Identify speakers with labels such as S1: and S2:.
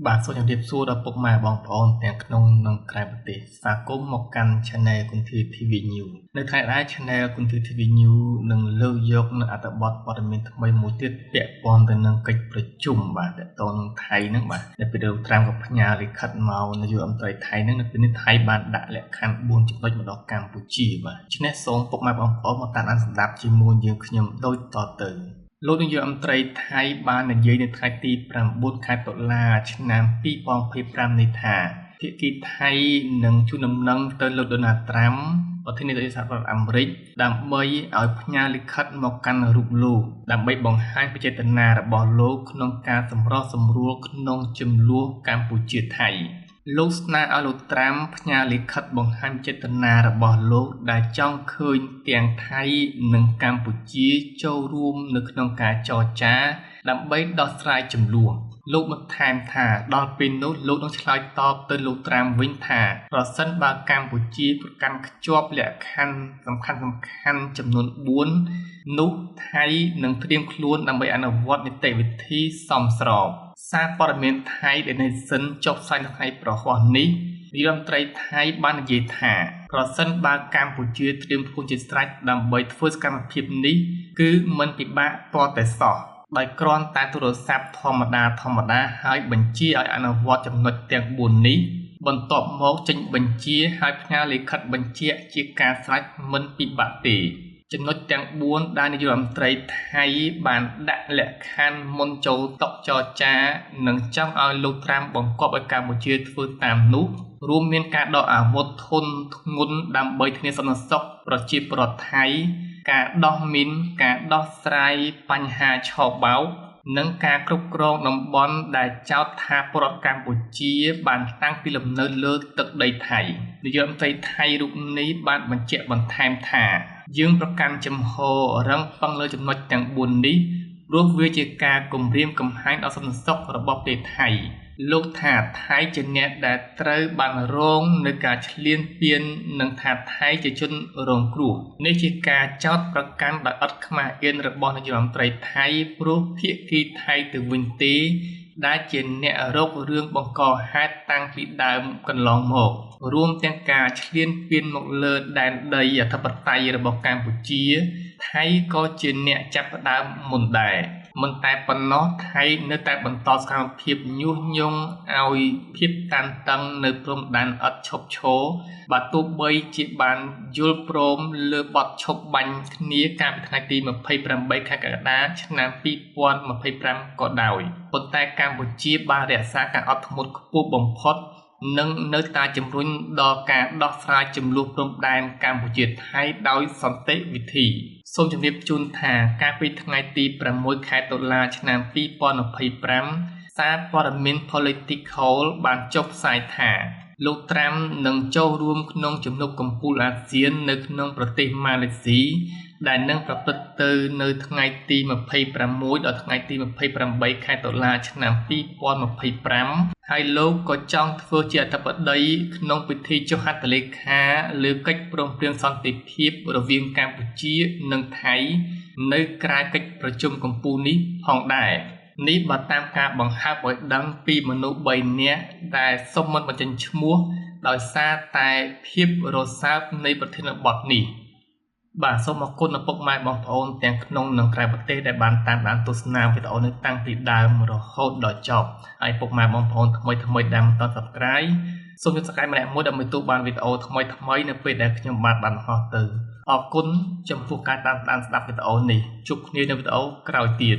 S1: បាទសូមជម្រាបសួរដល់ពុកម៉ែបងប្អូនទាំងក្នុងនិងក្រៅប្រទេសស្វាគមន៍មកកាន់ Channel គុនធី TV News នៅថ្ងៃដែរ Channel គុនធី TV News នឹងលើកយកនៅអត្ថបទព័ត៌មានថ្មីមួយទៀតពាក់ព័ន្ធទៅនឹងកិច្ចប្រជុំបាទតទៅនឹងថៃហ្នឹងបាទដែលពីរឿងត្រាំក៏ផ្ញើលិខិតមកនាយករដ្ឋមន្ត្រីថៃហ្នឹងនៅពេលនេះថៃបានដាក់លក្ខខណ្ឌ4ចំណុចមកដល់កម្ពុជាបាទដូច្នេះសូមពុកម៉ែបងប្អូនមកតាមដានស្ដាប់ជាមួយយើងខ្ញុំដូចតទៅលោកនាយករដ្ឋមន្ត្រីថៃបាននិយាយនៅថ្ងៃទី9ខែតុលាឆ្នាំ2025នេះថាភាគីថៃនឹងជូនដំណឹងទៅលោកដូណាល់ត្រាំប្រធានាធិបតីសហរដ្ឋអាមេរិកដើម្បីឲ្យផ្ញើលិខិតមកកាន់រូបលោកដើម្បីបង្ហាញពីចេតនារបស់លោកក្នុងការសម្រុះសម្រួលក្នុងចំនួនកម្ពុជាថៃលោកស្នើឲ្យលោកត្រាំផ្ញើលិខិតបង្ហាញចេតនារបស់លោកដែលចង់ឃើញទាំងថៃនិងកម្ពុជាចូលរួមនៅក្នុងការចរចាដើម្បីដោះស្រាយជម្លោះលោកបន្ថែមថាដល់ពេលនោះលោកនឹងឆ្លើយតបទៅលោកត្រាំវិញថាប្រសិនបើកម្ពុជាប្រកាន់ខ្ជាប់លក្ខខណ្ឌសំខាន់ចំនួន4នោះថៃនឹងត្រៀមខ្លួនដើម្បីអនុវត្តនីតិវិធីសមស្របសារព័ត៌មានថៃដែលនេសិនចុះផ្សាយនៅថ្ងៃប្រហ័សនេះនាយរដ្ឋមន្ត្រីថៃបាននិយាយថាប្រសិនបើកម្ពុជាត្រៀមខ្លួនជាស្រេចដើម្បីធ្វើសកម្មភាពនេះគឺមិនពិបាកទាល់តែសោះដោយគ្រាន់តែទូរស័ព្ទធម្មតាហើយបញ្ជាឲ្យអនុវត្តចំណុចទាំង4នេះបន្ទាប់មកចេញបញ្ជាឲ្យផ្ញើលិខិតបញ្ជាក់ជាការស្រេចមិនពិបាកទេចំណុចទាំង4ដែលនាយករដ្ឋមន្ត្រីថៃបានដាក់លក្ខខណ្ឌមុនចូលតុចរចានិងចង់ឲ្យលោកត្រាំបង្គាប់ឲ្យកម្ពុជាធ្វើតាមនោះរួមមានការដកអាវុធធុនធ្ងន់ដើម្បីធានាសន្តិសុខប្រជាពលរដ្ឋថៃការដោះមីនការដោះស្រាយបញ្ហាឆបោកនិងការគ្រប់គ្រងតំបន់ដែលចោទថាពលរដ្ឋកម្ពុជាបានតាំងពីលំនៅលើទឹកដីថៃនាយករដ្ឋមន្ត្រីថៃរូបនេះបានបញ្ជាក់បន្ថែមថាយើងប្រកាន់ចំហរឹងប៉ឹងលើចំណុចទាំង4នេះព្រោះវាជាការគំរាមកំហែងដល់សន្តិសុខរបស់ប្រទេសថៃលោកថាថៃជាអ្នកដែលត្រូវបានរងនៅការឈ្លានពាននិងថាថៃជាជនរងគ្រោះនេះជាការចោទប្រកាន់ដោយឥតខ្មាស់អៀនរបស់នាយករដ្ឋមន្ត្រីថៃព្រោះភាគីថៃទៅវិញទេដែលជាអ្នករករឿងបង្កហេតុតាំងពីដើមកន្លងមករួមទាំងការឈ្លានពានមកលើដែនដីអធិបតេយ្យរបស់កម្ពុជាថៃក៏ជាអ្នកចាប់ផ្ដើមមុនដែរមិនតែប៉ុណ្ណោះថៃនៅតែបន្តសកម្មភាពញុះញង់ឲ្យភាពតានតឹងនៅព្រំដែនឥតឈប់ឈរបើទោះបីជាបានយល់ព្រមលើបទឈប់បាញ់គ្នាកាលពីថ្ងៃទី28ខែកក្កដាឆ្នាំ2025ក៏ដោយប៉ុន្តែកម្ពុជាបានរក្សាការអត់ធ្មត់ខ្ពស់បំផុតនិងនៅតែជំរុញដល់ការដោះស្រាយជម្លោះព្រំដែនកម្ពុជាថៃដោយសន្តិវិធីសូមជម្រាបជូនថាកាលពីថ្ងៃទី6ខែតុលាឆ្នាំ2025សារព័ត៌មាន Political បានចុះផ្សាយថាលោកត្រាំនឹងចូលរួមក្នុងជំនួបកំពូលអាស៊ាននៅក្នុងប្រទេសម៉ាឡេស៊ីដែលនឹងប្រព្រឹត្តទៅនៅថ្ងៃទី26ដល់ថ្ងៃទី28ខែតុលាឆ្នាំ2025ហើយលោកក៏ចង់ធ្វើជាអធិបតីក្នុងពិធីចុះហត្ថលេខាលើកិច្ចព្រមព្រៀងសន្តិភាពរវាងកម្ពុជានិងថៃនៅក្រៅកិច្ចប្រជុំកំពូលនេះផងដែរនេះបើតាមការបង្ហើបឲ្យដឹងពីមនុស្ស3នាក់ដែលសុំមិនបញ្ចេញឈ្មោះដោយសារតែភាពរសើបនៃប្រធានបទនេះបាទសូមអរគុណដល់ពុកម៉ែបងប្អូនទាំងក្នុងនិងក្រៅប្រទេសដែលបានតាមដានទស្សនាវីដេអូនេះតាំងពីដើមរហូតដល់ចប់ហើយពុកម៉ែបងប្អូនថ្មីដែលមិនទាន់ Subscribe សូមចុច Subscribe ម្នាក់មួយដើម្បីទទួលបានវីដេអូថ្មីនៅពេលដែលខ្ញុំបានបង្ហោះទៅអរគុណចំពោះការតាមដានស្ដាប់វីដេអូនេះជួបគ្នានៅវីដេអូក្រោយទៀត